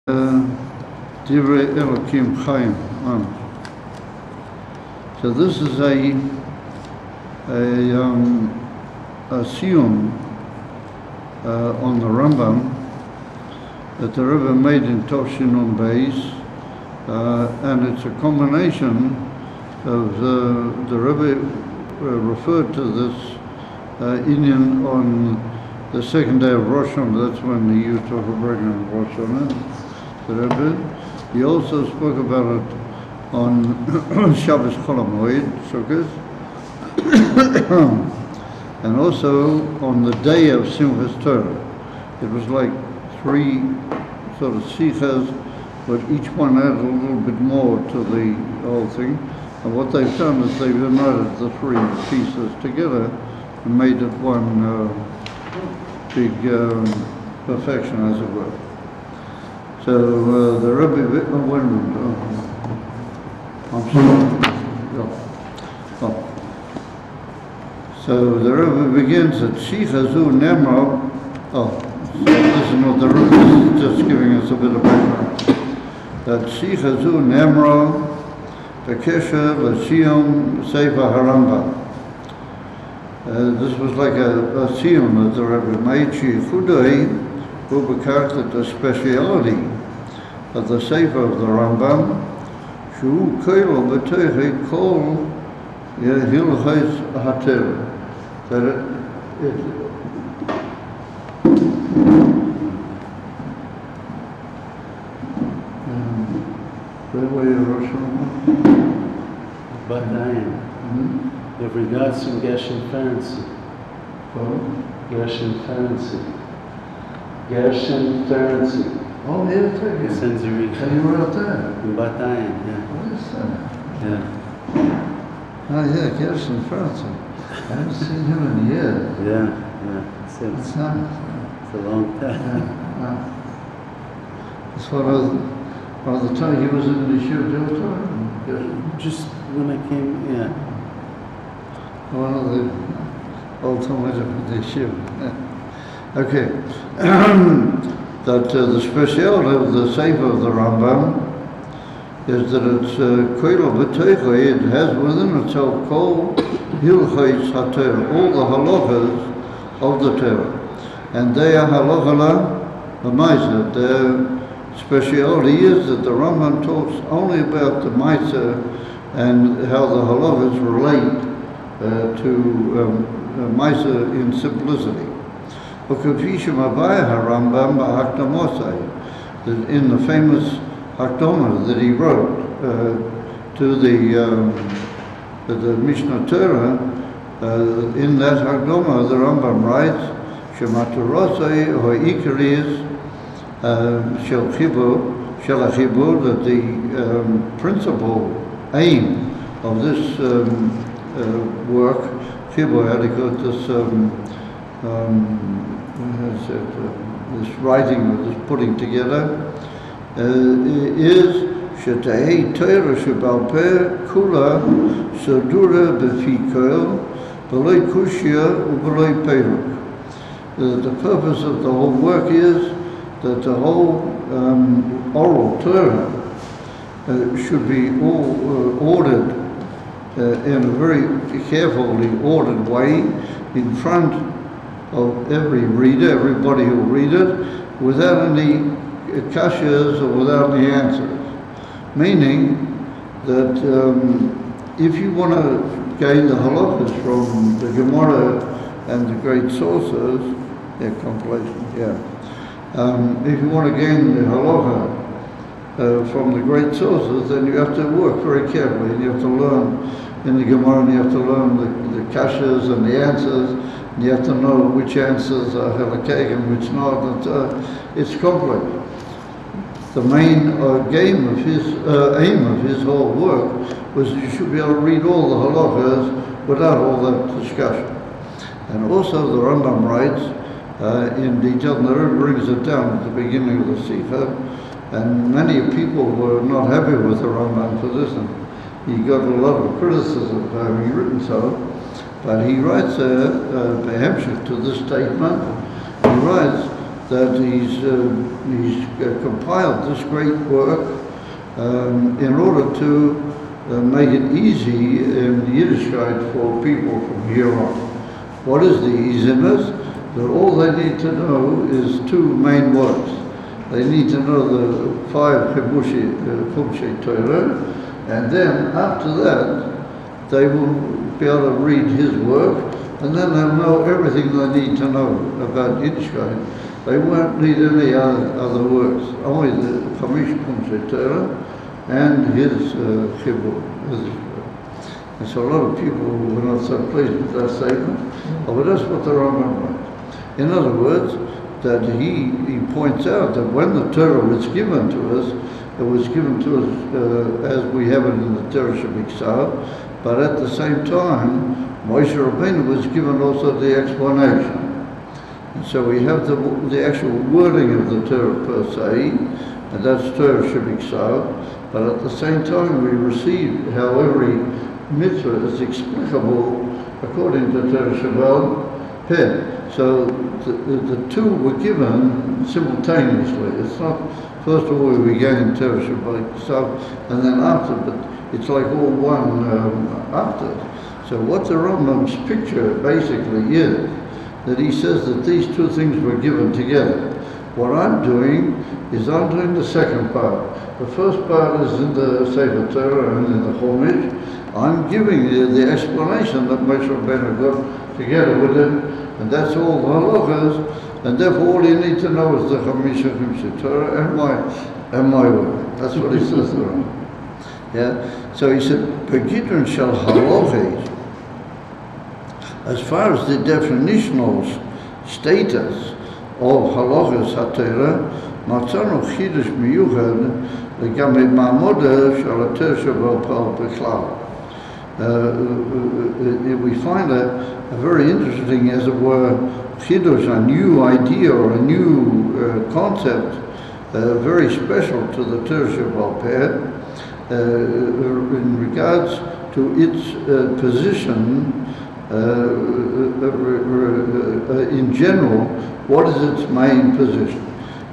Divrei Elokim Chaim. So this is a siyum on the Rambam that the Rebbe made in Toshin Beis, and it's a combination of the Rebbe referred to this Inyan on the second day of Rosh Hashanah. That's when he used to bring in Rosh Hashanah. The Rebbe. He also spoke about it on Shabbos Chol HaMoed, Sukkot, and also on the day of Simchas Torah. It was like three sort of sichas, but each one added a little bit more to the whole thing. And what they've done is they've united the three pieces together and made it one big perfection, as it were. So the Rebbe, So the Rebbe begins at Shichazu Nemra. So this is not the Rebbe, is just giving us a bit of background. That Shichazu Nemra, Bekesha, L'Siyum, Sefer HaRambam. This was like a siyum that the Rebbe made. Shichudai, who bekarted the speciality of the Sefer of the Rambam, Shu Koilo B'Teichi Kol Hilchos HaTorah. That where were you, Rosh Hashanah? Batayin. With regards to Gershon Ferenczi. Gershon Ferenczi. Gershon Ferenczi. Oh, yeah, too. He sends you read. So you were out there? In Batayin, yeah. What is that? Yeah. Oh, yeah, Gershon Ferenczi. I haven't seen him in years. Yeah. It's It's nice. a long time. Yeah. It's one of the time he was in the Yeshiva. Just when I came, yeah. One of the old Talmudim of the Yeshiva. Okay. That the speciality of the Sefer of the Rambam is that it's Koilo B'Teichi. It has within itself Kol Hilchos HaTorah, all the halachas of the Torah. And they are halachah l'maisa. Their speciality is that the Rambam talks only about the maisa and how the halachas relate to maisa in simplicity. That in the famous Hakdama that he wrote to the Mishnah Torah, in that Hakdama the Rambam writes, Shematurosai ho'ikaris shel achibur, that the principal aim of this work, chibur, how do you call it, this writing or this putting together, is Shetei Torah Shebal Peh Kula Sodura Befi Koil Beloi Kushia Ubeloi Peruk. The purpose of the whole work is that the whole oral Torah should be all ordered in a very carefully ordered way in front of every reader, everybody who will read it, without any kashas or without any answers. Meaning that if you want to gain the halachas from the Gemara and the great sources, compilation, if you want to gain the halacha from the great sources, then you have to work very carefully, and you have to learn in the Gemara, and you have to learn the kashas and the answers. You have to know which answers are halakhic and which not. It's complex. The main aim of his whole work was that you should be able to read all the halachas without all that discussion. And also the Rambam writes in detail, and the Rebbe brings it down at the beginning of the Sikha, and many people were not happy with the Rambam for this, and he got a lot of criticism for having written so. But he writes a to this statement. He writes that he's compiled this great work in order to make it easy in Yiddishkeit for people from here on. What is the easiness? That all they need to know is two main words. They need to know the 5 Chumshei Torah, and then after that they will be able to read his work, and then they'll know everything they need to know about Yiddishkeit. They won't need any other words, only the 5 Chumshei Torah and his Chibur. And so a lot of people were not so pleased with that statement, but that's what the Rambam writes. In other words, that he points out that when the Torah was given to us, it was given to us as we have it in the Torah Shebiksav, but at the same time, Moshe Rabbeinu was given also the explanation. And so we have the actual wording of the Torah per se, and that's Torah Shebiksav, but at the same time we receive how every mitzvah is explicable according to Torah Shabbat Peh. So the two were given simultaneously. It's not, first of all, we began in Torah Shabbat and then after, but it's like all one after. So what the Rambam's picture basically is, that he says that these two things were given together. What I'm doing is I'm doing the second part. The first part is in the Sefer Torah and in the Chumash. I'm giving you the explanation that Moshe Rabbeinu got together with him, and that's all the halachas, and therefore all you need to know is the Chamisha Chumshei Torah and my word. That's what he says there. Yeah. So he said, Begidron shel halachas, as far as the definitional status of halachas HaTorah, matzanu chidush miyuchad legami ma'amodah shel HaTorah sheba'al b'chlal. We find a very interesting, as it were, chidush, a new idea or a new concept, very special to the Torah Sheba'al Peh, in regards to its position in general. What is its main position?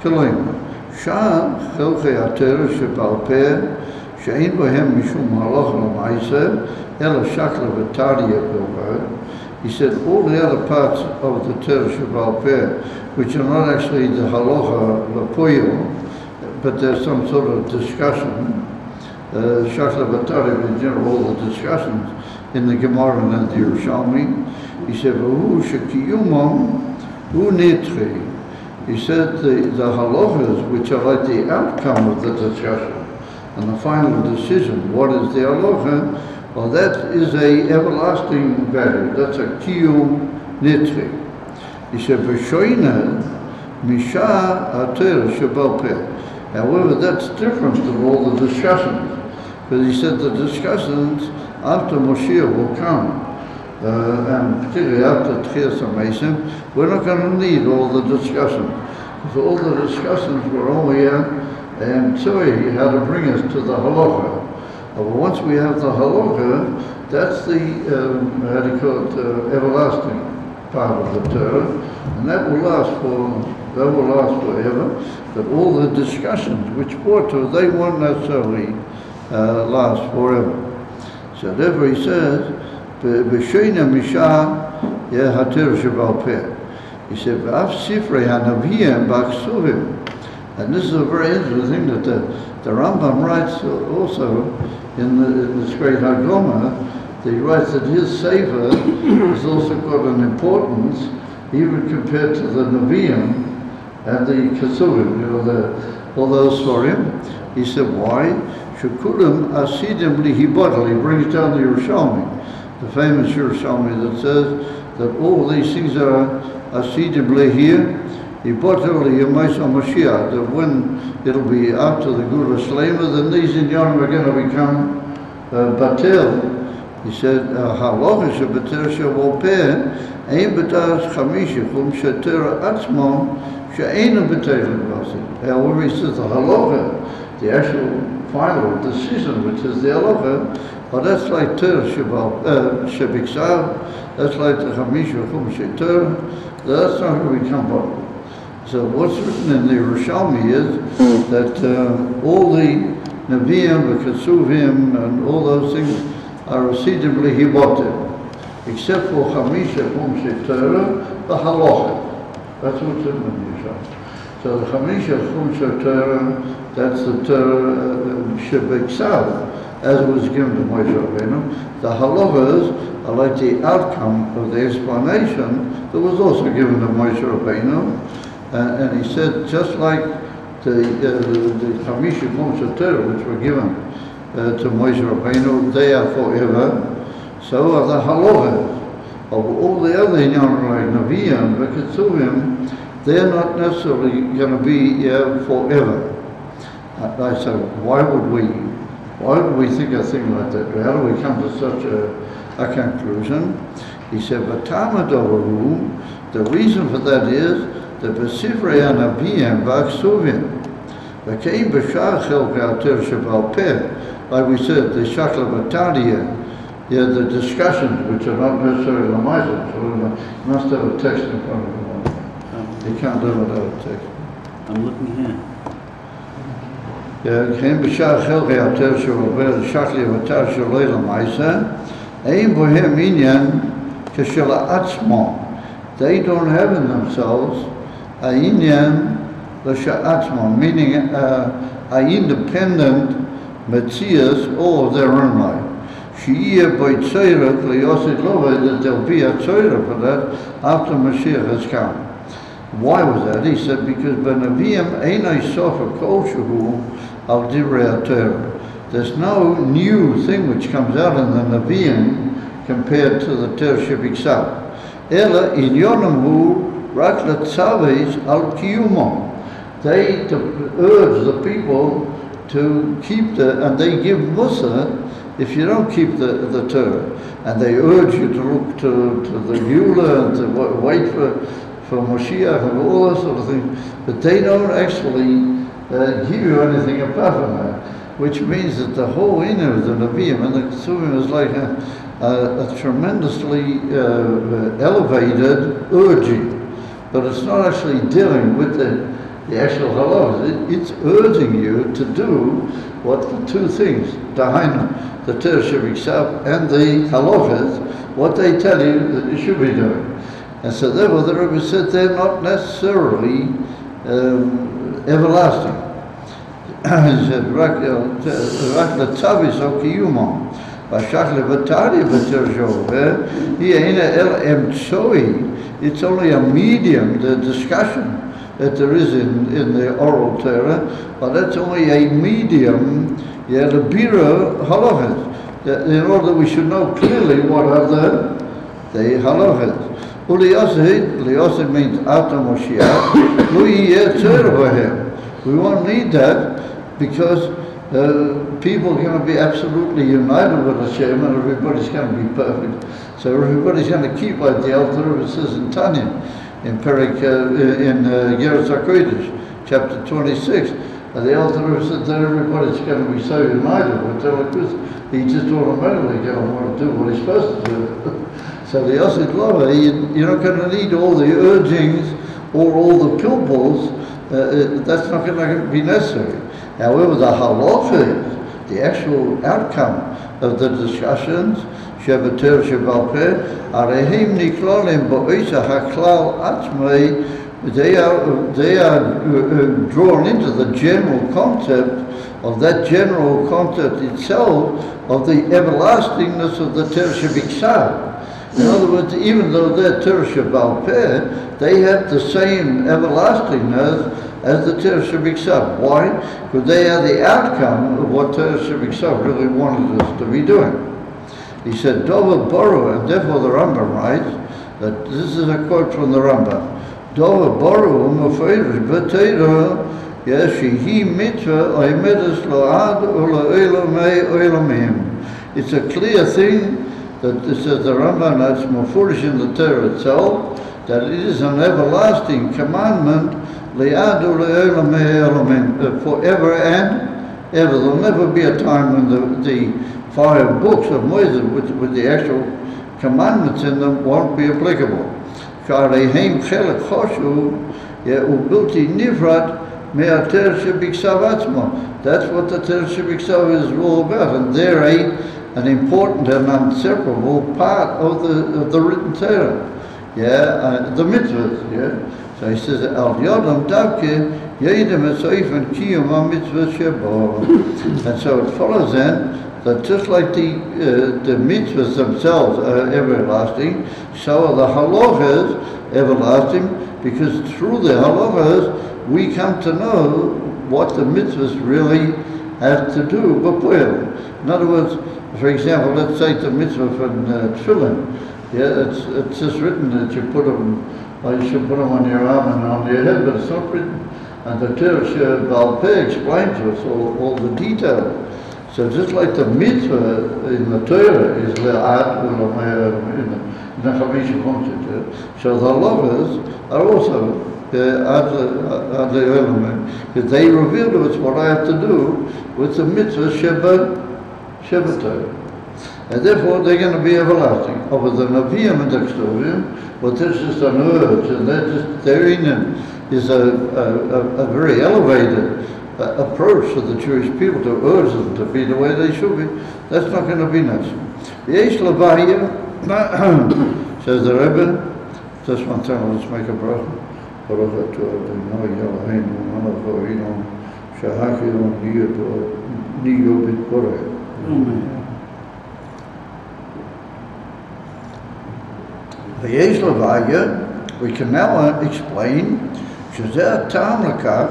Sham chelchei HaTorah Sheba'al Peh she'ein bohem mishum halacha l'maaseh ela shakla v'tariyah bilvad. He said all the other parts of the Torah Sheba'al Peh, which are not actually the halacha l'poyel, but there's some sort of discussion, shakla v'tariyah in general, all the discussions in the Gemara and the Yerushalmi. He said, v'hu shekiyumam hu nitri. He said the halachas, which are like the outcome of the discussion and the final decision, what is the halacha? Well, that is a everlasting value. That's a kiyum nitri. He said, "B'shoina misha HaTorah Sheba'al Peh." However, that's different than all the discussions, because he said the discussions after Moshiach will come, and particularly after Tchias HaMeisim, we're not going to need all the discussions, because all the discussions were only and so he had to bring us to the halacha. But once we have the halacha, that's the how do you call it, everlasting part of the Torah, and that will last forever. But all the discussions which brought to it, they won't necessarily last forever. So therefore he says, "B'shoina misha HaTorah Sheba'al Peh." He said, "V'af sifrei hanaviyim b'achsuvim." And this is a very interesting thing that the Rambam writes also in this great Hagomah. He writes that his Sefer has also got an importance, even compared to the Nevi'im and the Kesuvim, all those for him. He said, why? Shekulim asidim lihibodel. He brings down the Yerushalmi, the famous Yerushalmi, that says that all these things are asidim lehir. Yibodel liyamais Mashiach, that when it'll be after the Gula Shlema, then these inyanim are going to become batel. He said, "Halacha shebetorah Sheba'al Peh ein b'daras chamishim shetorah atzmon she'einu b'teilin b'asid." However, he says the halacha, the actual final decision, which is the halacha, but that's like Torah Shebiksav, that's like the chamishim shetorah. That's not going to become batel. So what's written in the Yerushalmi is that all the Nevi'im, the Kesuvim, and all those things are receitably hibotim, except for Chamisha Chumsei Torah, the Halacha. That's what's in the Yerushalmi. So the Chamisha Chumsei Torah, that's the Torah Shebeksav, as it was given to Moshe Rabbeinu. The halachas are like the outcome of the explanation that was also given to Moshe Rabbeinu. And he said, just like the Chamisha Chumsei Torah, which were given to Moshe Rabbeinu, they are forever. So are the halachas of all the other inyanim like Nevi'im, V'Ketsuvim, they're not necessarily going to be forever. I said, why would we think a thing like that? How do we come to such a conclusion? He said, the reason for that is that B'Sifrei HaNavi'im V'Ksuvim V'Keim B'Shar Chelkei Ater Shebal Peh, like we said, the Shakla B'Tadia, the discussions which are not necessarily Lamaisa, so you must have a text in front of you. You can't do it without a text. I'm looking here. כן בשער חלקי יותר שעובר שקלי ותר שלא למעשה, אין בהם עניין כשלעצמו. They don't have in themselves העניין לשעצמו, meaning an independent metzias all of their own life. שיהיה בו tzorech ליוסד לובה, that there'll be a tzorech for that after Mashiach has come. Why was that? He said, because B'Nevi'im einay sofer kol shehu al divrei Torah. There's no new thing which comes out in the Nevi'im compared to the Torah shebiksav. Ela inyonam hu rak letzaves al kiyumo. They urge the people to keep and they give mussar if you don't keep the Torah. And they urge you to look to the Geulah and to wait for Moshiach and all that sort of thing, but they don't actually give you anything apart from that, which means that the whole inner of the Nevi'im and the Kesuvim is like a tremendously elevated urging, but it's not actually dealing with the actual halachas. It's urging you to do what the two things, the Torah shebiksav and the halachas, what they tell you that you should be doing. And so therefore the Rebbe said they're not necessarily everlasting. He said, Rak letzavis o kiyumon, v'shach levatari v'terjov, hi'eina el emtsoi, it's only a medium, the discussion that there is in the oral Torah, but that's only a medium, the bira halachas, in order that we should know clearly what are the halachas. Liyoseh means after Moshiach. We won't need that because people are going to be absolutely united with Hashem and everybody's going to be perfect. So everybody's going to keep like the Alter Rebbe says in Tanya, in Geras HaKodesh, chapter 26. And the Alter Rebbe said that everybody's going to be so united with Torah, he just automatically going to want to do what he's supposed to do. So the Yosid Lava, you're not going to need all the urgings or all the pilpulls. That's not going to be necessary. However, the halachas, the actual outcome of the discussions, Shevater Shebal Peh, Arehim Niklolim Bo'isa Haklal Atzmei, they are drawn into the general concept of that general concept itself of the everlastingness of the Torah Shebiksav. In other words, even though they're Torah Shebal Peh, they have the same everlastingness as the Torah Shebiksav. Why? Because they are the outcome of what Torah Shebiksav really wanted us to be doing. He said, Dover Boru, and therefore the Rambam writes, that this is a quote from the Rambam, Dover Boru, Mufeirish, B'Teira, Yeshihi Mitzvah, Oimedes Lo'ad, U'Lo'elamei Oilamim. It's a clear thing that this is the Rambam, that's more foolish in the Torah itself, that it is an everlasting commandment, forever and ever. There'll never be a time when the 5 books of Moses with the actual commandments in them won't be applicable. ובלתי נפרד מהתר שבכתב עצמו. That's what the ter שבכתב is all about, and they're an important and inseparable part of the written Torah. The mitzvahs. So he says, Al Yodam Davke Yedem Esoifen Kiyum HaMitzvah Shebo. And so it follows then that just like the mitzvahs themselves are everlasting, so are the halachas everlasting, because through the halachas we come to know what the mitzvahs really have to do. In other words, for example, let's take the mitzvah from tefillin. It's just written that you put them, you should put them on your arm and on your head, but it's not written. And the Torah Baal Peh explains to us all the details. So just like the mitzvah in the Torah is le'at in the Chamish Chumshet, so the halachas are also ad le'olam, because they reveal to us what I have to do with the mitzvah Shabbat Torah. And therefore they're going to be everlasting. Over the Nevi'im and the Ksuvim, well, this is an urge, and their in is a very elevated approach to the Jewish people to urge them to be the way they should be. That's not going to be natural. Yesh Levaya, says the Rebbe, just one time, let's make a bracha. Baruch atah Adonai Eloheinu melech haolam shehachil niyo b'tboreh. Amen. V'yesh Levaya, we can now explain shezeh tam lekach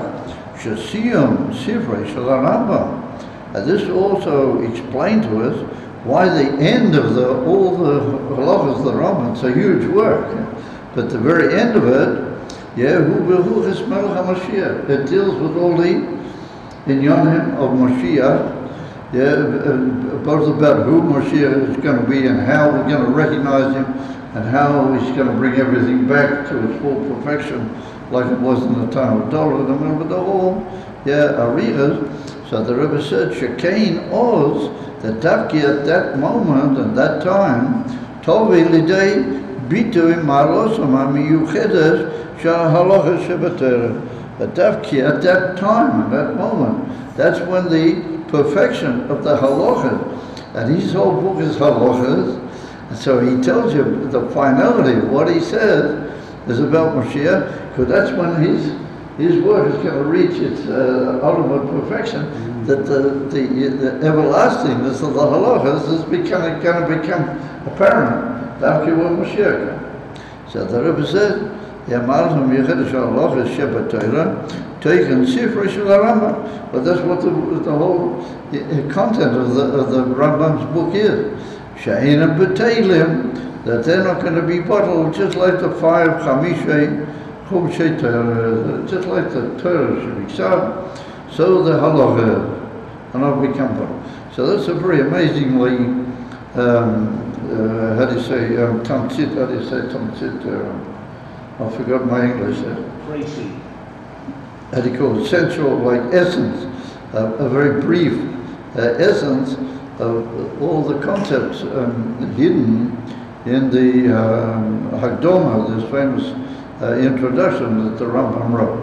shesiyum sivrei shel Rambam. And this also explained to us why the end of all the halachas of the Rambam, it's a huge work, but the very end of it, hu is melech HaMashiach. It deals with all the inyanim of Mashiach, both about who Mashiach is going to be and how we're going to recognize him, and how he's going to bring everything back to its full perfection, like it was in the time of David. Remember the whole, areas. So the Rebbe said, Shekain Oz, that Davki at that moment and that time, Tovi Lidei Bitu Marosam HaMiyuchedes Shal Halacha Shebatera. But Davki at that time and that moment, that's when the perfection of the halachas, and his whole book is halachas. And so he tells you the finality of what he says is about Mashiach, because that's when his work is going to reach its ultimate perfection, that the everlastingness of the halachas is going to become apparent after when Mashiach comes. So the Rebbe says, Yamalham Yechedesh halachas Shabbat Torah, taken Sifrei Shel Rambam. But that's what the whole content of the Rambam's book is. She'ena b'teilim, that they're not going to be bottled, just like the 5 Chamishei Chumshei Torah, just like the Torah Shebiksav, so the halacha are not become bottled. So that's a very amazingly, tamtzit, I forgot my English there. Crazy. How do you call it? Central, like essence, a very brief essence of all the concepts hidden in the Hakdama, this famous introduction that the Rambam wrote.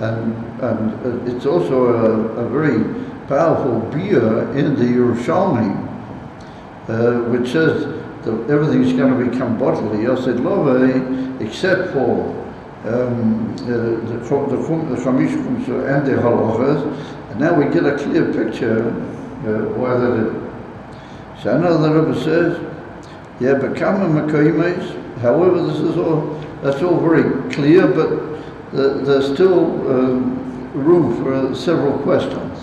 And it's also a very powerful biyah in the Yerushalmi, which says that everything's going to become bodily, Yosed Love, except for the Chamish Chumsha and the halachas. And now we get a clear picture why that is. So I know the Rebbe says, however, that's all very clear, but there's still room for several questions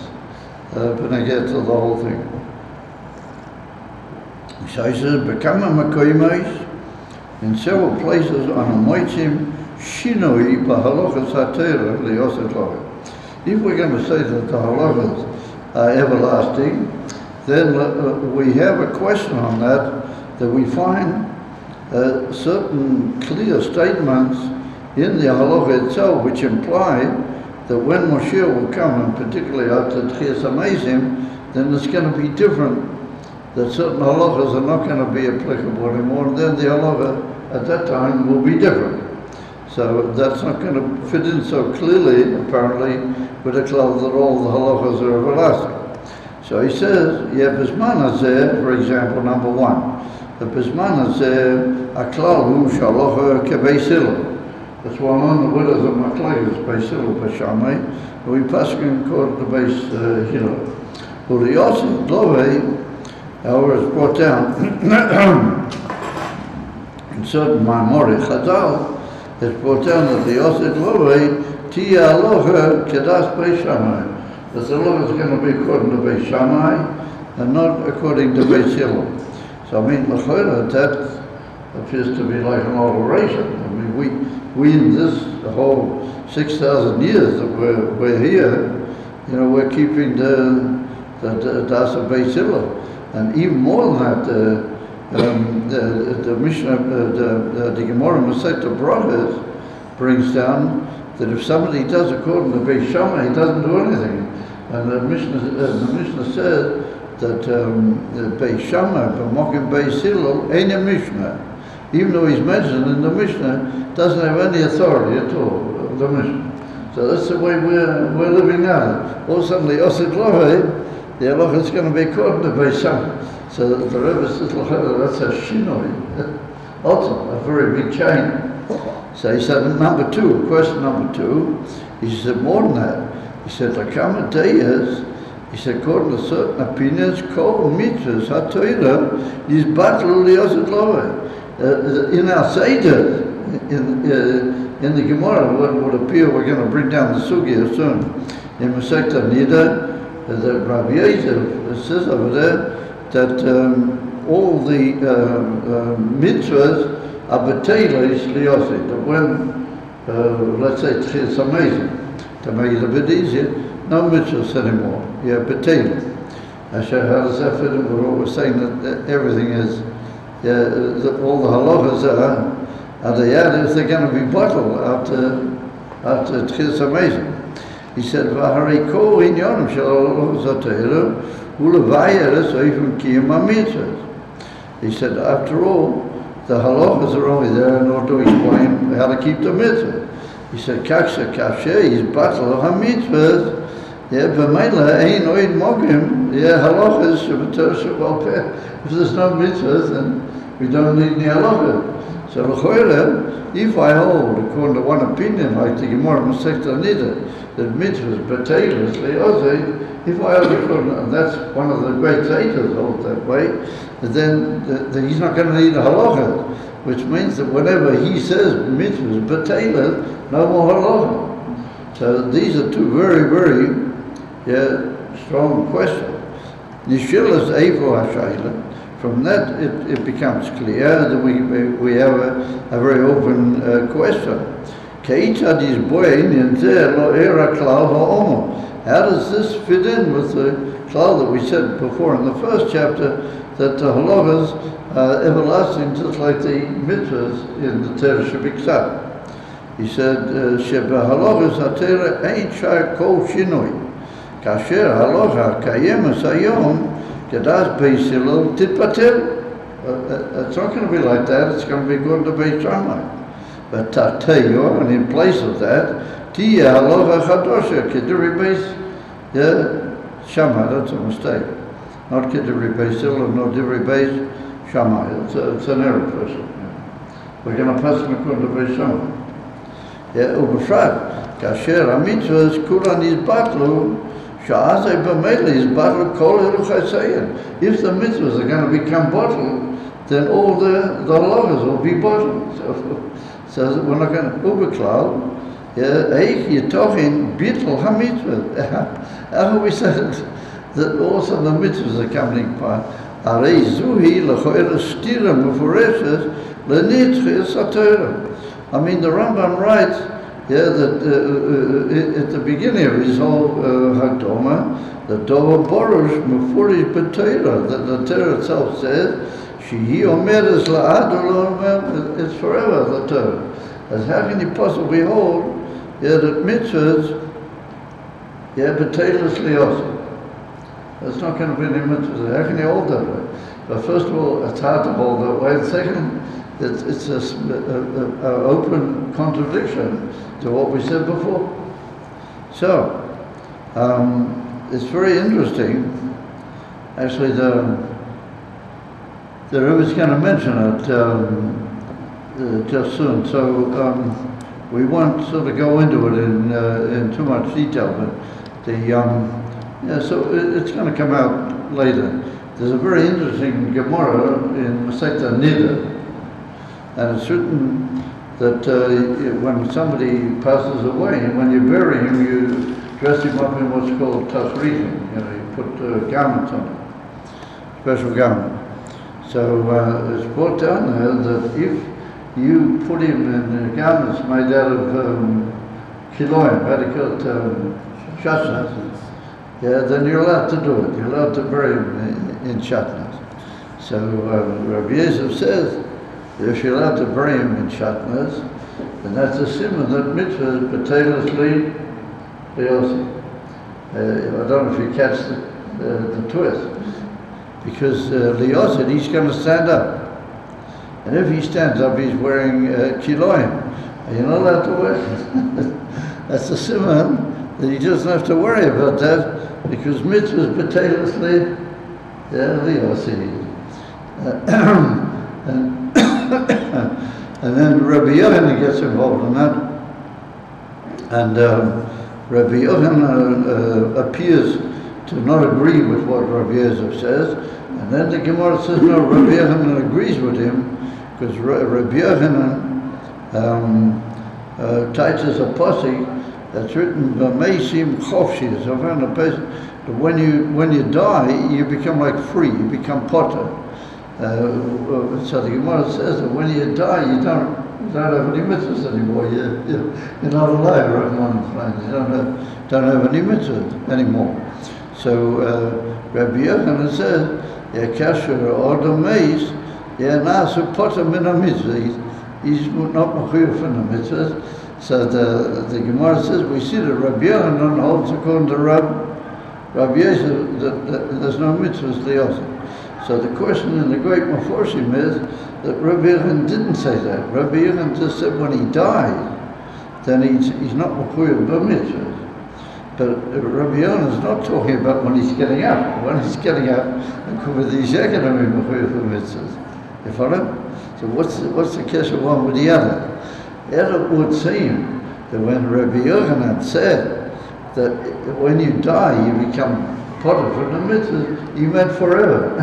when I get to the whole thing. So he says, in several places on a moitzim shinoi b'halachas ha'torah li'osed lo'eh. If we're going to say that the halachas are everlasting, then we have a question on that we find certain clear statements in the halacha itself which imply that when Moshiach will come, and particularly after Tchias HaMeisim, then it's going to be different, that certain halachas are not going to be applicable anymore, and then the halacha at that time will be different. So that's not going to fit in so clearly, apparently, with the klal that all the halachas are everlasting. So he says, Bisman hazeh, for example, number one. The Bisman hazeh, a klal hu shalocha kebeis hillel. That's why on the widows of Machlekes, beis hillel, b'shamai, we paskin according to beis hillel. Well, the Yosef Lovei, however, is brought down in certain Maimori Chazal. It's brought down that the Yosef Lovei Tiya Aloha Kedas Beis Shammai. That the law is going to be according to Beis Shammai and not according to Beis Hillel. So I mean, L'choira, that appears to be like an alteration. I mean, we in this the whole 6,000 years that we're here, you know, we're keeping the Das of Beis Hillel, and even more than that. The Mishnah, the Gemara Masechta Brachos brings down that if somebody does according to Beis Shammai, he doesn't do anything. And the Mishnah says that Beis Shammai, b'mokim Beis Hillel, ain't a Mishnah. Even though he's mentioned in the Mishnah, doesn't have any authority at all, the Mishnah. So that's the way we're living now. All of a sudden, the Yosef Lovei, the halacha is going to be according to Beis Shammai. So the Rebbe says, that's a shinoi, also a very big change. So he said, number two, question number two, he said more than that. He said, Lakama Deyas, he said, according to certain opinions, Kol Mitzvahs HaTorah is Batlul Yosef Lovei. In our Seder, in the Gemara, what would appear, we're going to bring down the Sugya soon. In Masechta Nida, the Rabbi Yosef says over there, that all the mitzvahs are b'teilis liyosi. That when, let's say, it's amazing, to make it a bit easier, no mitzvahs anymore. Yeah, b'teilis. How does that fit in? We're always saying that everything is, that all the halachas are the yadis, they're going to be bottled after it's amazing. He said, "V'harei kol inyonim shel halachas ha'torah." He said, after all, the halachas are only there in order to explain how to keep the mitzvah. He said, Kaksha Kafshe is battle ha-mitzvahs. Yeah, b'meila ein oid mogim. Yeah, halachas shebetor shebal peh. If there's no mitzvahs, then we don't need any halachas. So l'choira, if I hold, according to one opinion, like the Gemara Masechta Nida, that mitzvahs b'teilis le'ozei, if I hold according, and that's one of the great sages hold that way, then he's not going to need a halacha, which means that whenever he says mitzvahs b'teilis, no more halacha. So these are two very, very strong questions. Nishilas evo hashayla. From that, it becomes clear that we have a very open question. How does this fit in with the klal that we said before in the first chapter, that the halachas are everlasting, just like the mitzvahs in the Torah Shebiksa? He said, "Sheba halachas haTorah ain't shar kol shinoi. Kasher halacha kayemas hayom." Kedas Beis Hillel titpatel. It's not going to be like that. It's going to be going to Beis Shammai. But tateyo, and in place of that, tiya halacha chadosha keduri Beis Shammai. That's a mistake. Not keduri Beis Hillel, no keduri Beis Shammai. It's an error, person. We're going to pass them according to Beis Shammai. Ubefrat kasher hamitzvahs kulan yizbatlu. If the mitzvahs are going to become bottled, then all the halachas will be bottled. So we're not going to uberklal. You're talking bittul hamitzvah. How we said that also the mitzvahs are coming by. Arei zuhi lechoera stira muforeshes lenitchis haTorah. I mean, the Rambam writes. That at the beginning of his whole Hakdama, the Dova Borush Mufurish B'Torah, that the Torah itself says, Shehi Omeres La'ad, it's forever, the Torah. As how can you possibly hold that mitzvahs, B'Torah's Liyosim? That's not going to be any mitzvahs. How can you hold that way? But first of all, it's hard to hold that way. And second, it's an open contradiction to what we said before. So, it's very interesting. Actually, the Rebbe's going to mention it just soon. So we won't sort of go into it in too much detail. But so it's going to come out later. There's a very interesting Gemara in Masechta Nida, and it's written that when somebody passes away, and when you bury him, you dress him up in what's called tasrichim. You put garments on him, special garment. So it's brought down there that if you put him in garments made out of kiloim, how do you call it, shatnas, then you're allowed to do it. You're allowed to bury him in shatnas. So Rabbi Yosef says that if you're allowed to bury him in shatnas, then that's a simon that mitzvah is b'teilus liyosi. I don't know if you catch the twist. Because liyosi, he's going to stand up. And if he stands up, he's wearing kiloim. And you're not allowed to wear it. That's the simon that he doesn't have to worry about that, because mitzvah is b'teilus liyosi. And then Rabbi Yochanan gets involved in that. And Rabbi Yochanan appears to not agree with what Rabbi Yosef says. And then the Gemara says, no, Rabbi Yochanan agrees with him, because Rabbi Yochanan teaches a posse that's written B'meisim Chofshi. So I found a place that when you die, you become like free, you become potter. So the Gemara says that when you die, you don't have any mitzvahs anymore. You're not alive, right? You don't have any mitzvahs anymore. So Rabbi Yochanan says, kasher odom meis, nasu potter min ha-mitzvah. He's not mechuyuv from the mitzvahs. So the Gemara says, we see that Rabbi Yochanan holds according to Rabbi Yosef that there's no mitzvahs liyosi. So the question in the great Meforshim is that Rabbi Yochanan didn't say that. Rabbi Yochanan just said when he dies, then he's not mechuyuv b'mitzvahs. But Rabbi Yochanan is not talking about when he's getting up. When he's getting up, he's going to be mechuyuv b'mitzvahs. You follow? So what's the case of one with the other? It would seem that when Rabbi Yochanan said that when you die you become potter from the mitzvahs, he meant forever.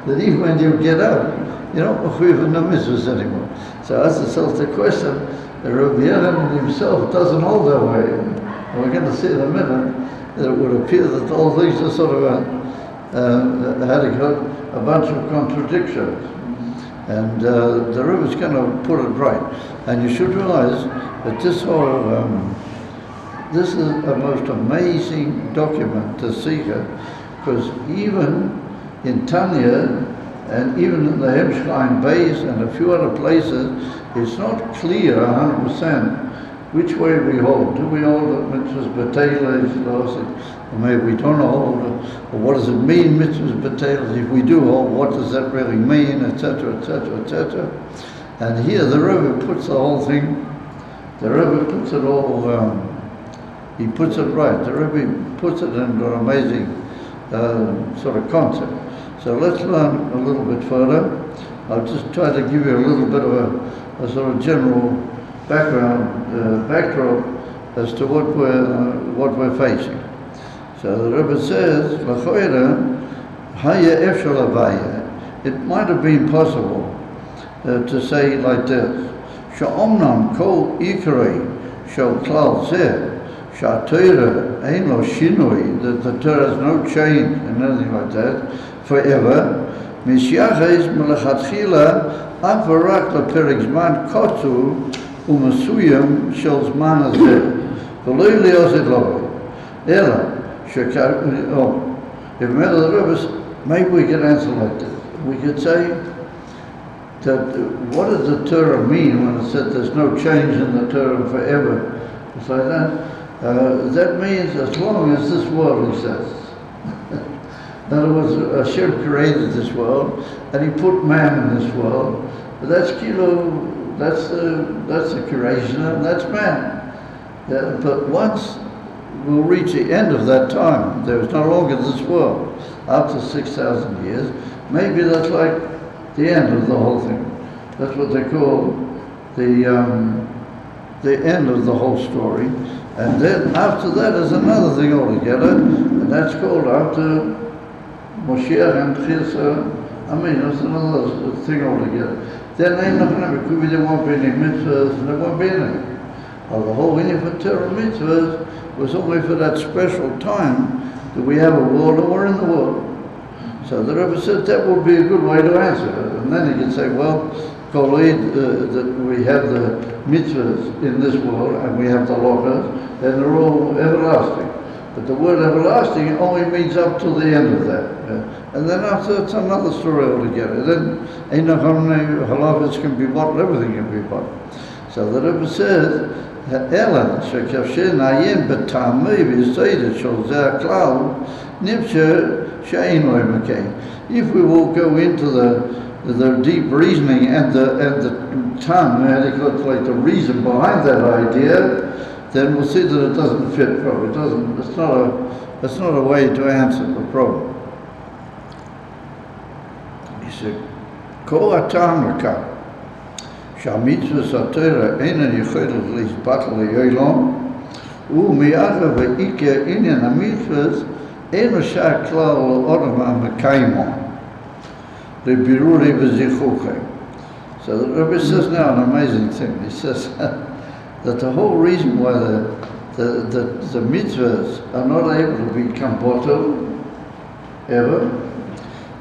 That even when you get up, you're not mechuyuv from the mitzvahs anymore. So that's the question that Rabbi Yochanan himself doesn't hold that way. And we're going to see in a minute that it would appear that all these are sort of a bunch of contradictions. And the Rebbe's going to put it right. And you should realize that this is a most amazing document to see here, because even in Tanya and even in the Hemshlein base and a few other places, it's not clear 100% which way we hold. Do we hold that mitzvahs b'teilus, or maybe we don't hold, or what does it mean, mitzvahs b'teilus? If we do hold, what does that really mean, etc., etc., etc. And here the Rebbe puts the whole thing, the Rebbe puts it all, he puts it right. The Rebbe puts it into an amazing sort of concept. So let's learn a little bit further. I'll just try to give you a little bit of a sort of general backdrop as to what we're facing. So the Rebbe says, it might have been possible to say like this: Sha'omnam kol ikrei shel klal zeh sha'Torah ein lo shinui, that the Torah has no change and anything like that forever. Mishyachez melechatchila af v'rak leperek zman kotzu u'masuyim shel zman hazeh v'lo liyosid lo ela shekar. If the Rebbe, maybe we could answer like this. We could say that what does the Torah mean when it said there's no change in the Torah forever? It's like that. That means as long as this world exists. In other words, Hashem created this world, and He put man in this world, But that's kilo, that's the creation, and that's man. Yeah, but once we'll reach the end of that time, there is no longer this world. After 6,000 years, maybe that's like the end of the whole thing. That's what they call the end of the whole story. And then after that is another thing altogether, and that's called after Moshiach and Chisa. I mean, that's another thing altogether. Then ain't nothing, because there won't be any mitzvahs, and there won't be anything. The whole thing for Torah mitzvahs was only for that special time that we have a world and we're in the world. So the Rebbe said that would be a good way to answer it. And then he can say, well, that we have the mitzvahs in this world and we have the lochas, and they're all everlasting. But the word everlasting only means up to the end of that. And then after it's another story altogether. Then ain't no halachas can be bought, everything can be bought. So the Rebbe says, Ellen, שכאשר נעיין בטעמי ויסודת של זה הכלל, נמצא שאין לו מקיים. If we will go into the deep reasoning and the time, like the reason behind that idea, then we'll see that it doesn't fit probably. It's not a way to answer the problem. He said, כל הטעם לכך שהמצווה התורה אינן יכולת להתבטל לעולם, ומאחר ועיקר עניין המצווה אינו שייך כלל לאדם המקיימו, לבירורי וזיכוכי. So the Rebbe says now an amazing thing. He says that the whole reason why the mitzvahs are not able to become bottled ever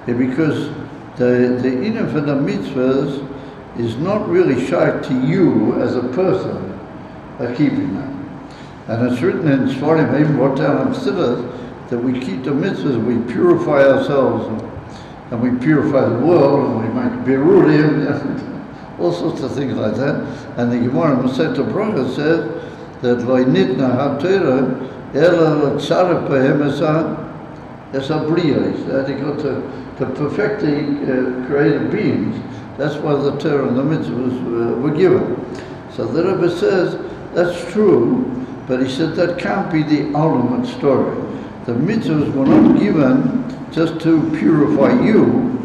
is because the inner for the mitzvahs is not really shy to you as a person keeping them. And it's written in Sfarim, even brought down in Siddur, that we keep the mitzvahs, we purify ourselves, and we purify the world, and we make berurim, all sorts of things like that. And the Gemara in Masechet Bracha says that lo nitna haTorah ela l'tzaref behem es habriyos, that he got to perfect the created beings. That's why the Torah and the mitzvahs were given. So the Rebbe says, that's true, but he said that can't be the ultimate story. The mitzvahs were not given just to purify you,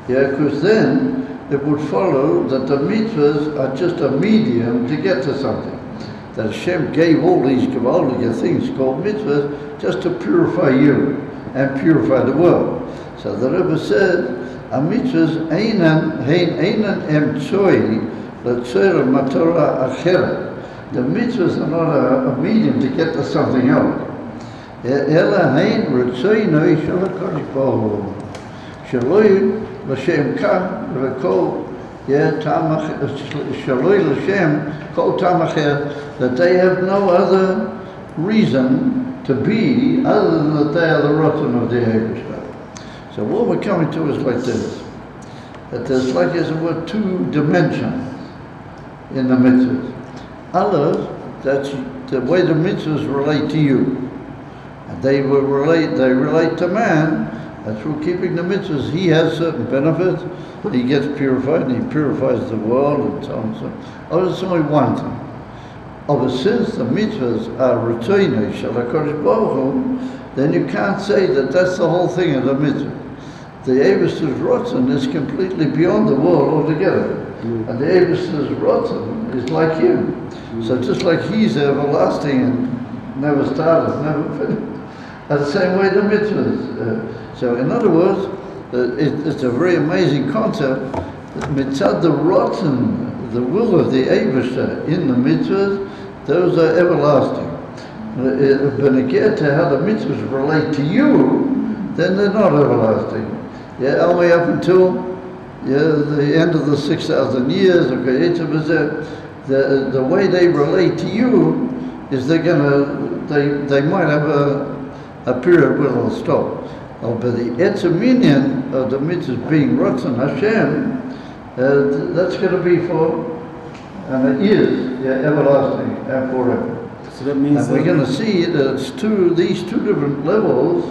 because then it would follow that the mitzvahs are just a medium to get to something. That Hashem gave all these gewaldige things called mitzvahs just to purify you and purify the world. So the Rebbe said, המצוות אינן אמצעי לצורך מטרה אחרת. The mitzvahs are not a medium to get to something else. אלא הן רצונו של הקדוש ברוך הוא, שלא לשם כך וכל שלא לשם כל טעם אחר, that they have no other reason to be other than that they are the rotten of the Eibishter. So what we're coming to is like this, that there's like as it were two dimensions in the mitzvahs. Others, that's the way the mitzvahs relate to you. And they relate to man, and through keeping the mitzvahs, he has certain benefits. He gets purified, and he purifies the world, and so on and so on. Oh, it's only one thing. But since the mitzvahs are retained, shel HaKadosh Baruch Hu, then you can't say that that's the whole thing of the mitzvah. The Eibishter's Rotzen is completely beyond the world altogether. And the Eibishter's Rotzen is like him. So just like he's everlasting and never started, never finished. And the same way the mitzvahs. So in other words, it's a very amazing concept that mitzvah the Rotzen, the will of the Eibishter in the mitzvahs, those are everlasting. But again, to how the mitzvahs relate to you, then they're not everlasting. Yeah, only up until the end of the 6,000 years. Okay, the way they relate to you is they might have a period where they'll stop. But the etzaminyan of the mitzvahs being Ratzon Hashem, that's going to be for and it is everlasting and forever. So that means and we're going to see that these two different levels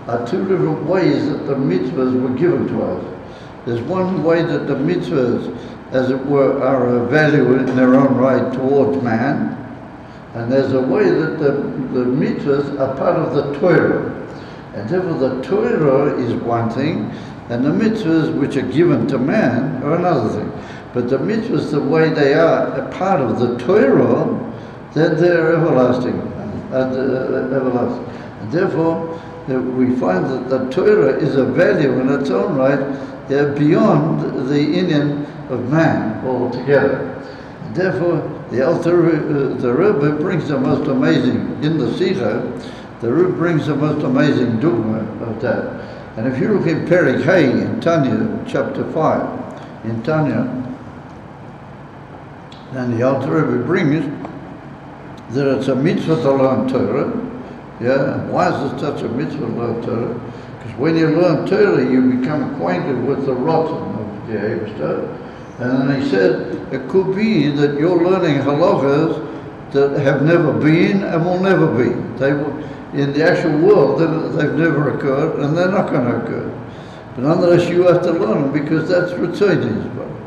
are two different ways that the mitzvahs were given to us. There's one way that the mitzvahs, as it were, are a value in their own right towards man, and there's a way that the mitzvahs are part of the Torah. And therefore the Torah is one thing, and the mitzvahs which are given to man are another thing. But the mitzvahs, the way they are a part of the Torah, then they're everlasting. Everlasting. And therefore, we find that the Torah is a value in its own right, beyond the inyan of man altogether. And therefore, the Rebbe brings the most amazing, in the Sikha, the Rebbe brings the most amazing dogma of that. And if you look in Perek Hay in Tanya, chapter 5, in Tanya, and the Alter Rebbe brings that it's a mitzvah to learn Torah. Yeah, and why is it such a mitzvah to learn Torah? Because when you learn Torah, you become acquainted with the rotten of the Eibishter. And then he said, it could be that you're learning halachas that have never been and will never be. They will, in the actual world, they've never occurred, and they're not going to occur. But nonetheless, you have to learn them because that's Ritzoni's brother.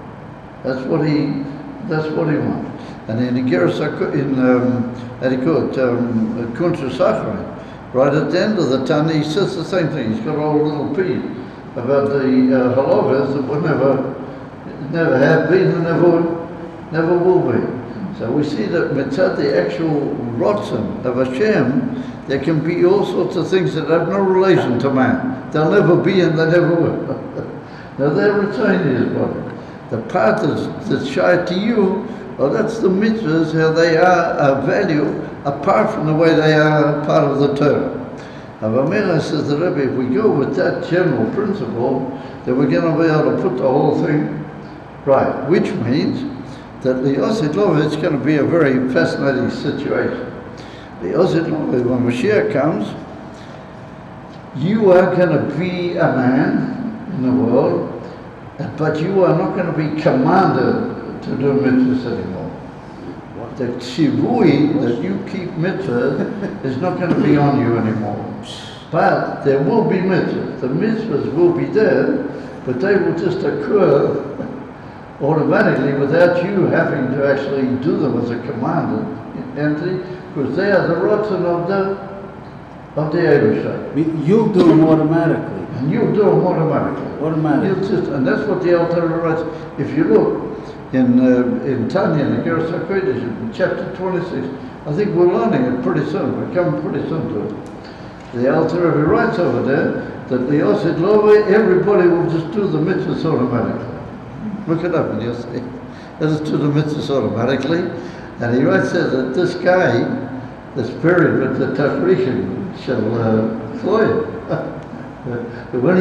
That's what he wants. And in the Kuntra Saccharin, right at the end of the Tanya, he says the same thing. He's got a whole little piece about the halachas that will never have been and never will be. So we see that mitzvah, the actual rotzen of Hashem, there can be all sorts of things that have no relation to man. They'll never be and they never will. Now they're retaining his body. The part that's shy to you, well, that's the mitzvahs, how they are a value apart from the way they are part of the Torah. Avamela says the Rebbe, if we go with that general principle, then we're going to be able to put the whole thing right, which means that the Osid Lova is going to be a very fascinating situation. The Osid Lova, when Mashiach comes, you are going to be a man in the world, but you are not going to be commanded to do mitzvahs anymore. The shivui that you keep mitzvahs is not going to be on you anymore. But there will be mitzvahs. The mitzvahs will be there, but they will just occur automatically without you having to actually do them as a commanded entity, because they are the rotzen of the Eibishter. You'll do them automatically. And you'll do them automatically. And that's what the Alter writes. If you look in Tanya, in the Gerasa Kodesh, in chapter 26, I think we're learning it pretty soon. We're coming pretty soon to it. The Alter Rebbe writes over there that the Osid Lova, everybody will just do the mitzvahs automatically. Look it up and you'll see. They'll just do the mitzvahs automatically. And he writes there that this guy that's buried with the Tachrichim shall fly. When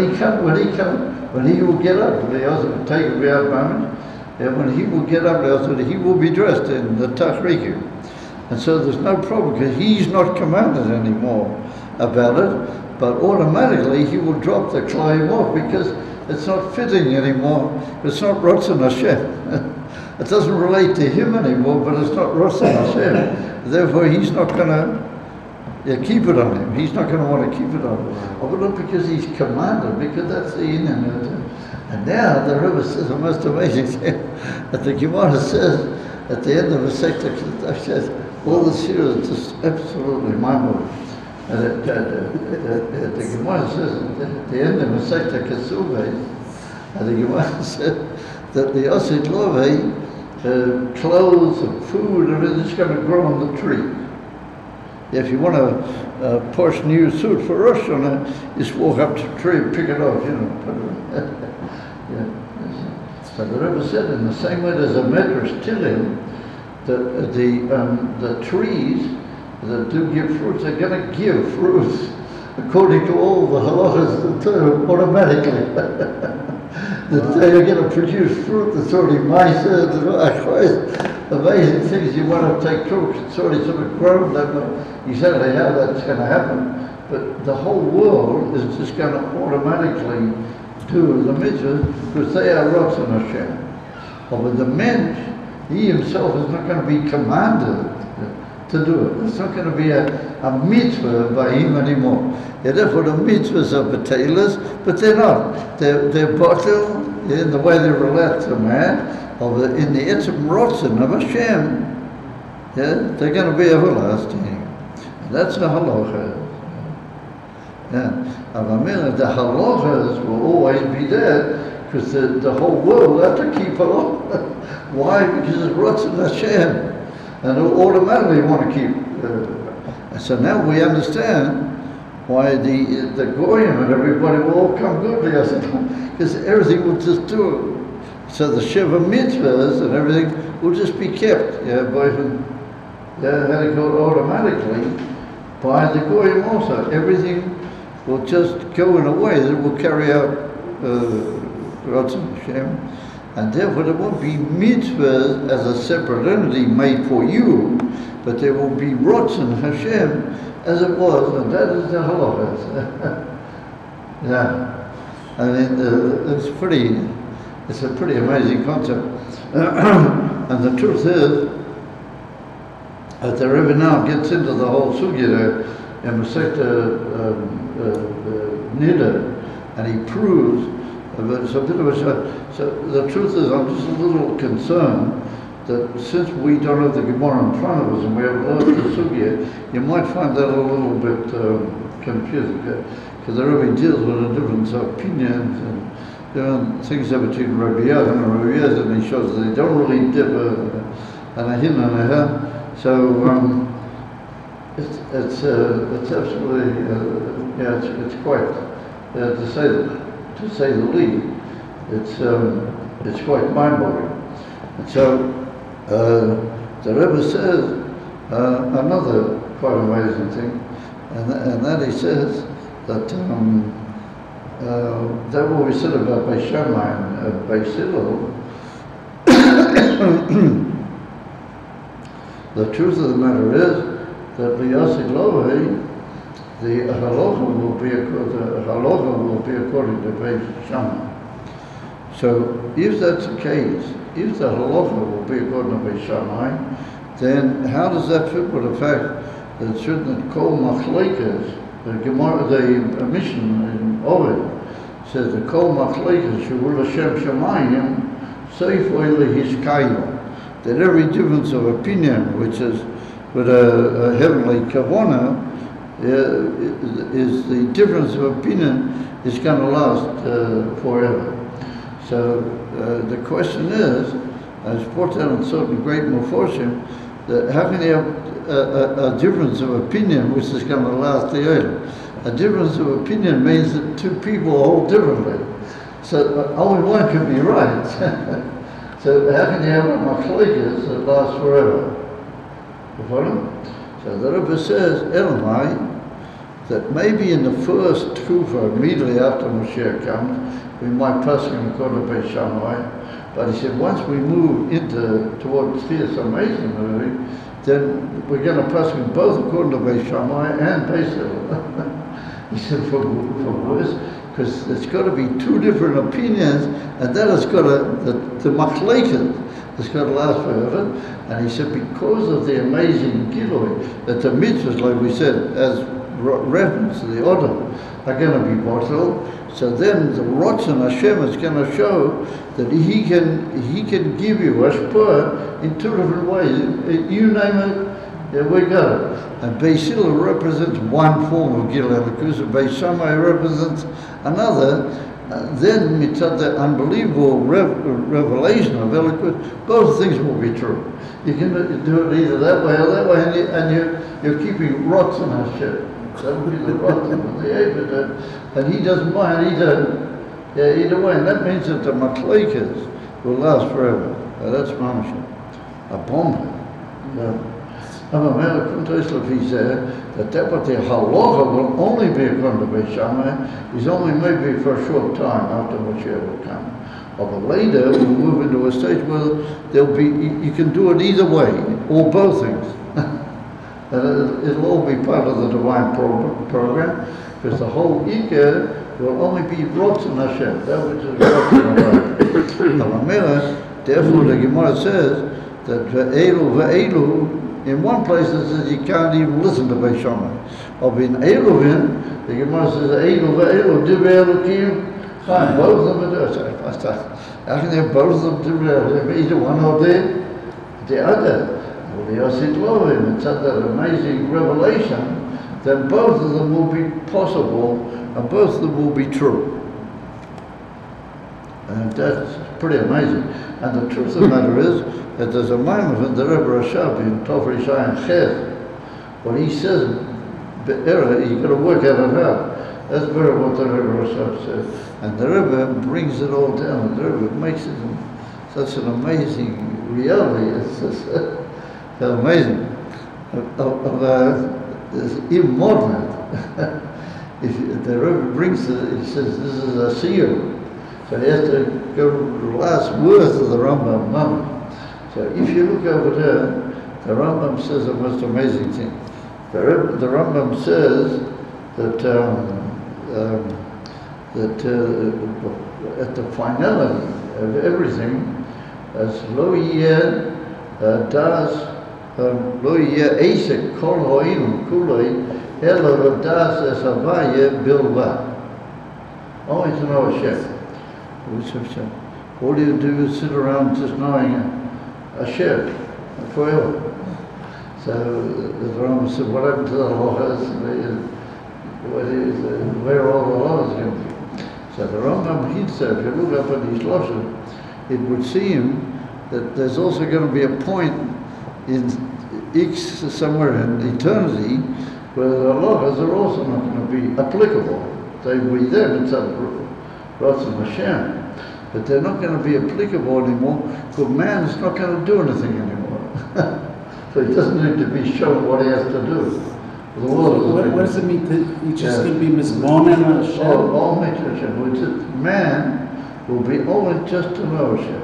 he will get up, the also take a real moment, and when he will get up, also he will be dressed in the Tachrichim. And so there's no problem because he's not commanded anymore about it, but automatically he will drop the claim off because it's not fitting anymore. It's not Rotzen Hashem. It doesn't relate to him anymore, but it's not Rotzen Hashem. Therefore, he's not going to keep it on him. He's not going to want to keep it on him. Oh, but not because he's commanded, because that's the inyan. And now the Rebbe says the most amazing thing. That the Gemara says at the end of the sector, says all the series are just absolutely mind-blowing. And the Gemara says at the end of the sector Kesuvei, and the Gemara said that the Osid Love, clothes and food and everything's going to grow on the tree. If you want a posh new suit for Rosh Hashanah, you just walk up to the tree and pick it off, you know. Yeah. So the Rebbe said in the same way there's a medrash Tilim, that the trees that do give fruits are going to give fruits according to all the halachas of the Torah automatically. That they are going to produce fruit that's already ma'aseh, amazing things you want to take fruit. It's already sort of grown that way. You say how that's going to happen, but the whole world is just going to automatically do the mitzvahs because they are Rotzen Hashem. But the mensch, he himself is not going to be commanded to do it. It's not going to be a a mitzvah by him anymore. Yeah, therefore the mitzvahs are batailers, but they're not. They're bottled in the way they relate to man, in the etzem rotzen of Hashem. Yeah, they're going to be everlasting. And that's the halacha. Yeah, the halachas will always be there because the whole world have to keep halacha. Why? Because it's rotzen Hashem, and automatically want to keep. So now we understand why the goyim and everybody will all come good together, because everything will just do it. So the shiva mitzvahs and everything will just be kept, automatically by the goyim also. Everything will just go in a way that will carry out Ratzon Hashem, and therefore there won't be mitzvahs as a separate entity made for you, but there will be Ratzon Hashem as it was, and that is the halachas. Yeah, I mean it's a pretty amazing concept. And the truth is that the Rebbe now gets into the whole sugya in Masechta Nida, and he proves. It's a bit of a so the truth is, I'm just a little concerned that since we don't have the Gemara in front of us and we have learned the sugya, you might find that a little bit confusing, because the Rebbe deals with the difference of opinions and different things between Rabbi Yad and Rabbi Yad, and he shows that they don't really differ, and a hin and a her. So it's absolutely it's quite to say the least, it's quite mind-boggling. And so the Rebbe says another quite amazing thing, and that he says that that what we said about Beis Shammai and Beis Hillel. The truth of the matter is that the Yasik Lohi, the halacha will be according to Beis Shammai. So if that's the case, if the halacha will be according to Beis Shammai, then how does that fit with the fact that certain kol machlekas, the Gemara, the Mishnah in Ovid says the kol machlekas shuvul Hashem shamayim seif oile hiskayim, that every difference of opinion, which is with a heavenly kavanah, is the difference of opinion is going to last forever. So the question is, as brought out in certain great Mephoshim, that how can you have a difference of opinion which is going to last the earth? A difference of opinion means that two people hold differently. So only one can be right. So how can you have a machlekes that lasts forever? You follow? So the Rebbe says, Elamai, that maybe in the first tkufa, immediately after Moshiach comes, we might pass him according to Beis Shammai. But he said, once we move towards Tchias HaMesim, then we're going to pass him both according to Beis Shammai and Beis Hillel. He said, for worse, because there's got to be two different opinions, and that has got to, the machleket has got to last forever. And he said, because of the amazing gilui, that the mitzvahs, like we said, as reference to the order, are going to be bottled. So then the Ratzon Hashem is going to show that He can give you ashpah in two different ways. You name it, yeah, we got it. And Beis Hillel represents one form of Gilui Elokus, and Beis Shammai represents another. Then mitzad the unbelievable revelation of Elokus, both things will be true. You can do it either that way or that way, and you're keeping Ratzon Hashem. That would be the Ratzon of the Abed, and he doesn't mind either way. And that means that the machlekes will last forever. That's mamash. A bomb. That what the halacha will only be according to Beis Shammai is only maybe for a short time after Moshiach will come. But later we'll move into a stage where there'll be, you can do it either way, or both things. It'll all be part of the divine program, because the whole Ikar will only be Ratzon Hashem, that which is Ratzon Hashem. Therefore the Gemara says that Ve'elu in one place it says you can't even listen to Beis Shammai. Or in Eiluim, the Gemara says, Eilu ve'elu, divrei Elokim, Chaim. Both of them are there. How can they have both of them divrei Elokim? Either one or the other. Well, the Yosid Lovim, it's such an amazing revelation that both of them will be possible and both of them will be true. And that's pretty amazing. And the truth of the matter is that there's a moment in the Rebbe Rashab in Tov Rishayim Chez, when he says, Be'era, you've got to work at it out. That's very what the Rebbe Rashab says. And the Rebbe brings it all down. The Rebbe makes it such an amazing reality. It's just amazing. It's even more than that. If the Rebbe brings it, he says, this is a seal. So he has to go to the last words of the Rambam moment. So if you look over there, the Rambam says the most amazing thing. The Rambam says that at the finality of everything, as lo yeh das lo yeh esek kol ho'inu kulei elo das es havaya bilva. Only to know Hashem. All you do is sit around just knowing Hashem forever. So the Rambam said, what happened to the halachas? Where are all the halachas going to be? So the Rambam, he'd say, if you look up at these halachas, it would seem that there's also going to be a point in X somewhere in eternity where the halachas are also not going to be applicable. They will be there in some Ratzon Hashem, but they're not going to be applicable anymore because man's not going to do anything anymore. So he doesn't need to be shown what he has to do. The world what does it mean? He's just going to be misborn on Hashem? Only to Hashem. Man will be only just to know Hashem.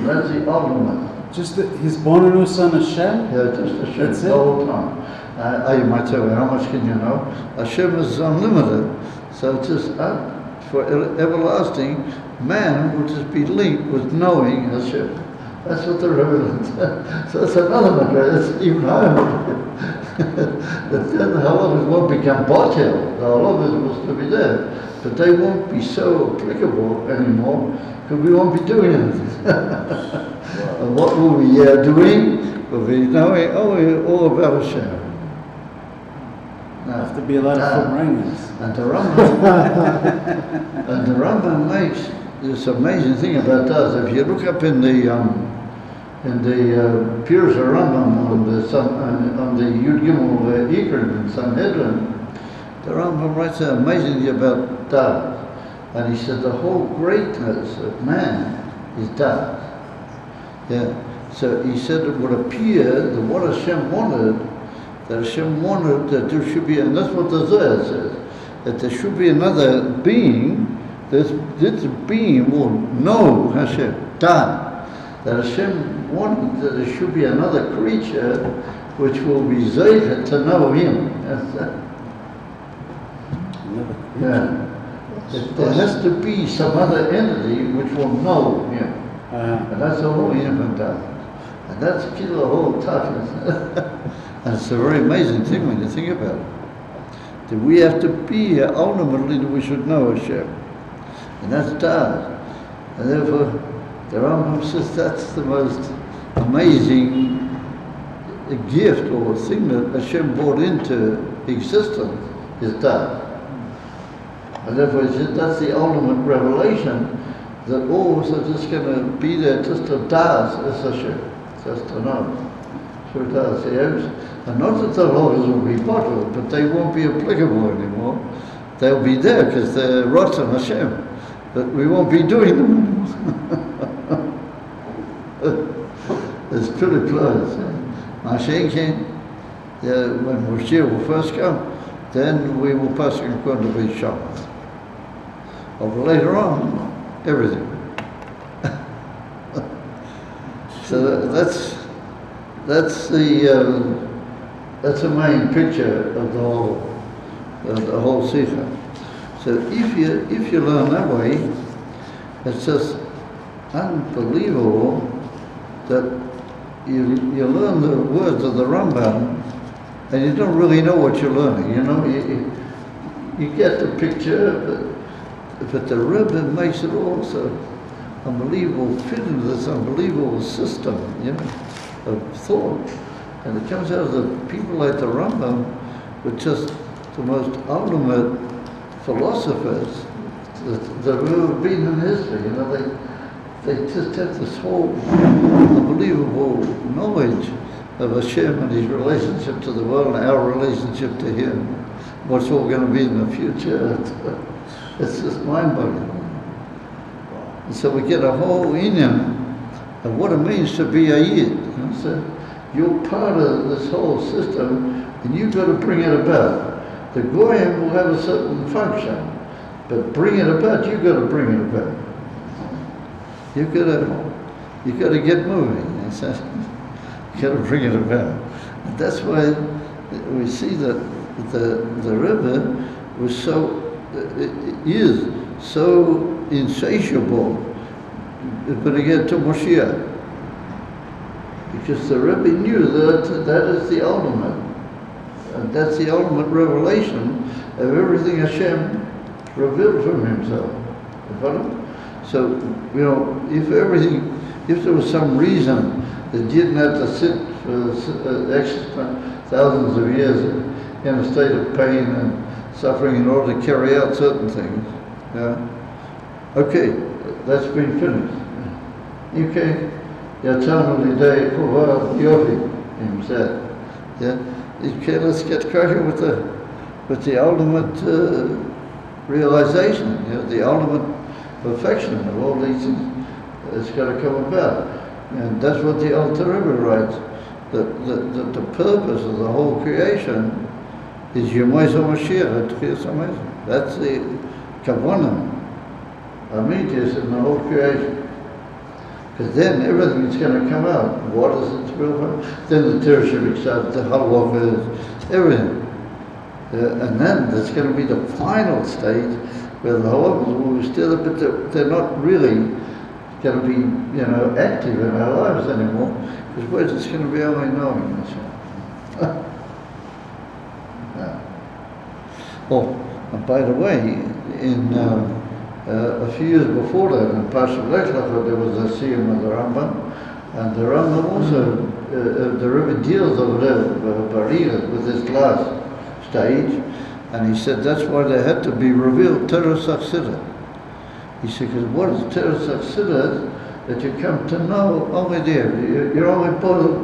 That's the ultimate. Just he's born a new son Hashem? Yeah, just Hashem the whole time. You might say, well, how much can you know? Hashem is unlimited. So it's just for everlasting, man will just be linked with knowing Hashem. That's what the Rebbe said. So that's another matter. That's even higher. But then the halachas won't become batel. The halachas will still be there, but they won't be so applicable anymore because we won't be doing anything. And what will we be doing? We'll be knowing all about Hashem. Have to be a lot of foot and the Rambam makes this amazing thing about that. If you look up in the Pirush Rambam on the Yud Gimel Ikrim in Sanhedrin, the Rambam writes an amazing thing about that, and he said the whole greatness of man is that. Yeah. So he said it would appear that what Hashem wanted. That Hashem wanted that there should be, and that's what the Zohar says, that there should be another being, this being will know Hashem, that Hashem wanted that there should be another creature which will be Zohar to know Him. Yeah. There has to be some other entity which will know Him. And that's the whole Yom Tov. And that's the whole toughness. And it's a very amazing thing when you think about it. That we have to be here, ultimately that we should know Hashem. And that's Dad. And therefore, the Rambam says that's the most amazing gift or thing that Hashem brought into existence is Dad. And therefore he said that's the ultimate revelation that all are just going to be there just to Das as Hashem, just to know. So it does, yes. And not that the halachas will be bottled, but they won't be applicable anymore. They'll be there because they're Ratzon Hashem, but we won't be doing them anymore. It's pretty close. Mashiach, when Moshiach will first come, then we will pass in front of each Shabbat. But later on, everything. So that's the main picture of the whole Sikha. So if you learn that way, it's just unbelievable that you learn the words of the Rambam, and you don't really know what you're learning. You know, you get the picture, but the Rebbe makes it all so unbelievable, fit into this unbelievable system, you know, of thought. And it comes out of the people like the Rambam, were just the most ultimate philosophers that have ever been in history. You know, they just have this whole unbelievable knowledge of Hashem and his relationship to the world and our relationship to him, what's all going to be in the future. It's just mind-boggling. And so we get a whole inyan of what it means to be a Yid. You know? So you're part of this whole system, and you've got to bring it about. The Goyim will have a certain function, but bring it about, you've got to bring it about. You've got to get moving. You've got to bring it about. And that's why we see that the Rebbe was is so insatiable when he get to Moshiach. Because the Rebbe knew that is the ultimate. And that's the ultimate revelation of everything Hashem revealed from himself. You follow? So, you know, if there was some reason that you didn't have to sit for extra thousands of years in a state of pain and suffering in order to carry out certain things, okay, that's been finished. Okay, Yatzanu Lidei Kuva Yofi, him said. Okay, let's get cracking with the ultimate realization, you know, the ultimate perfection of all these things that's got to come about. And that's what the Alter Rebbe writes, that the purpose of the whole creation is Yemais HaMashiach. That's the Kavanah, Amitis in the whole creation. Because then everything's going to come out. What is it real? Then the Tereshivik starts, the Halachas, everything. And then there's going to be the final stage where the Halachas will be still, but they're not really going to be, you know, active in our lives anymore, because we're just going to be only knowing this. Oh, and by the way, in a few years before that, in Parashat there was a siyum of the Rambam, and the Rambam also, the Rebbe deals over there, with this last stage, and he said that's why they had to be revealed Teres Achsidah. He said, because what is Teres Achsidah? That you come to know only there. You're only bothered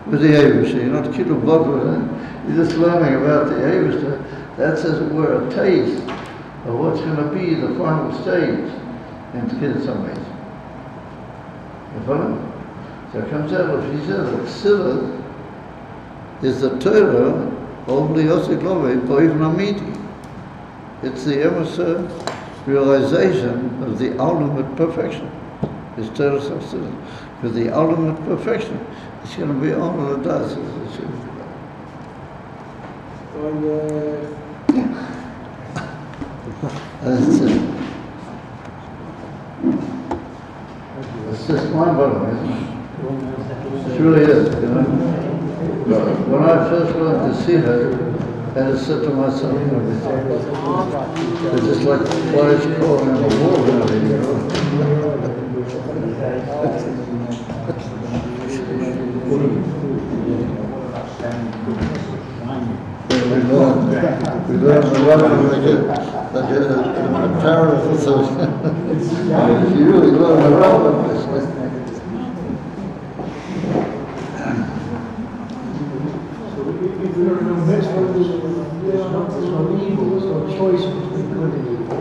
with the Eibush. You're not kidding bothered with it. You're just learning about the Eibush. That's, as it were, a taste of what's going to be the final stage in some ways. You follow? So it comes out of, he says, Achsidah is the Torah of Liosik Love, Boivna Amiti. It's the emissary realization of the ultimate perfection. It's Torah Achsidah. For the ultimate perfection, it's going to be all of the does. That's it. It's just mind-boggling, isn't it? It really is, you know. When I first learned to see her, I just said to myself, you know, it's just like flies crawling in the wall, you know. We learn the Rambam like a parrot or something. You really learn the Rambam. If there are no mitzvahs, there's no evil, there's no choice between good and evil.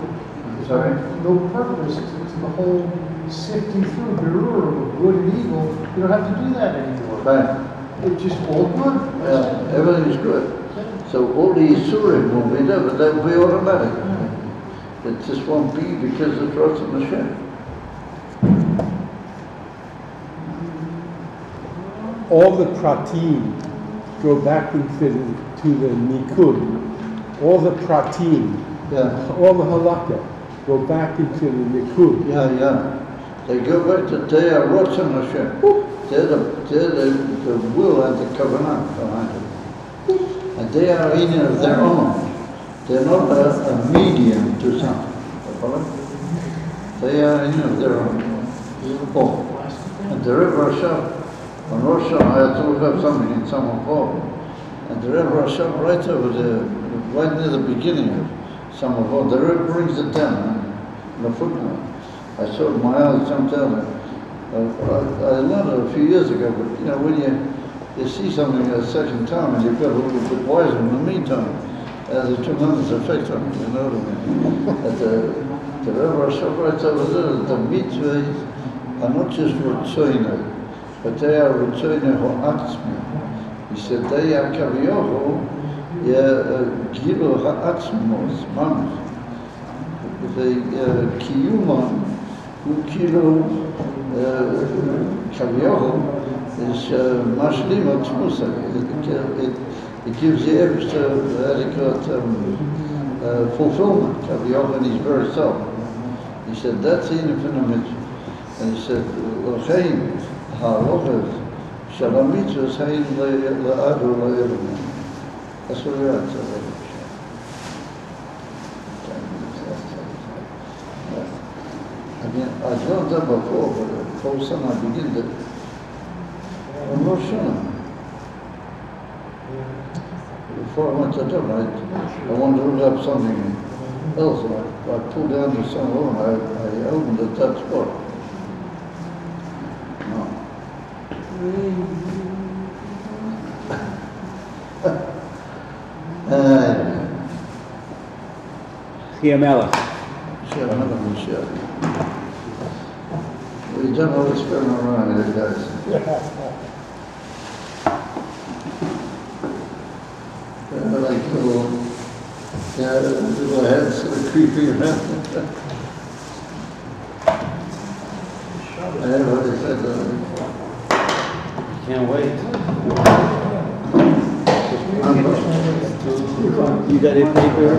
Sorry? No purpose to the whole sifting through berur of good and evil. You don't have to do that anymore. Right. It's just all good. Yeah, everything is good. So all the Yisurim will be there, but they'll be automatic. It just won't be because of trust in Hashem. All the pratim go back into the nikud. All the pratim, all the halakha go back into the nikud. Yeah. They go back to Deya Rotzen Hashem. they're the will and the covenant behind it. And they are in of their own. They're not a medium to something. They are in of their own. And the Rebbe Rashab, on Rosh Hashanah, I had to look up something in some of and the Rebbe Rashab right over there, right near the beginning of some of the Rebbe brings it down in the footnote. I saw it with my eyes sometime. I learned it a few years ago, but you know, when you see something a second time and you've got a little bit wiser in the meantime, has a tremendous effect on you, you know what I mean? The Rebbe Rashab writes over there, the mitzvahs are not just Ritzoyne, but they are Ritzoyne ha'atzmi. He said, they are kaviyohu, gilu ha'atzmos, mamash. The kiyuman, who kilu kaviyohu, is mashlima tmusa. It gives the extra adequate fulfillment, kaviyohu, in his very self. He said, that's the infinite mitzvah. And he said, L'chein ha'rochav shel ha'mitzvahs hein la'ad u'la'elim. That's what we are saying. I mean, I've learned that before, but the first time I begin to, I'm not sure. Before I went to Dublin, I wanted to look up something else, and I pulled down to some room, I opened at that spot. No. We don't always spin around here, guys. Like little heads sort of creeping around. Everybody said Can't wait. You got a paper?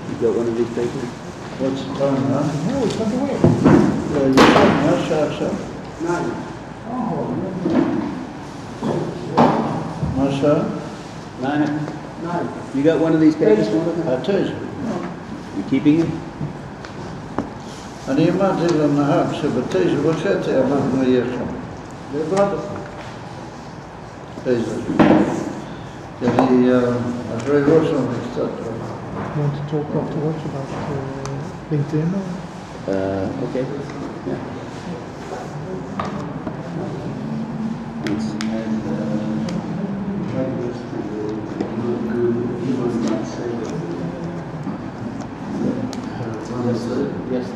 You got one of these papers? what's the time now? No, it's not the way. Masha? 9. You got one of these papers? I tell you. You keeping it? אני אמרתי לנהג שב9:30 אנחנו נהיה שם. איזה? כי אני אחרי ראש אני קצת... You want to talk afterwards about LinkedIn? Okay. Yeah. Thanks. Yes.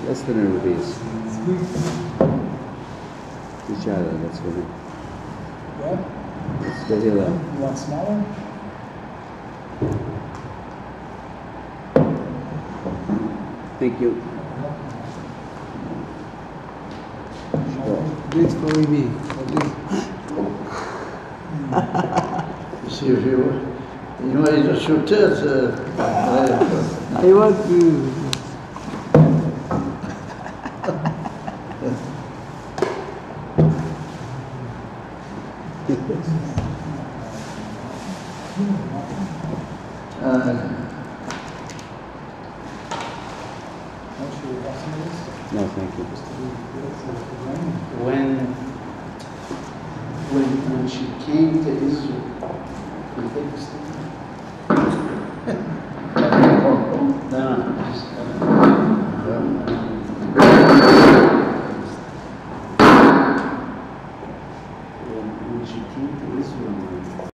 Less than a rupees. That's what it. Yeah. It's very low. You want smaller? Thank you. This for me. See if you know, you just shoot it. I want to. No, thank you. When she came to Israel, you think this thing? No, just when she came to Israel,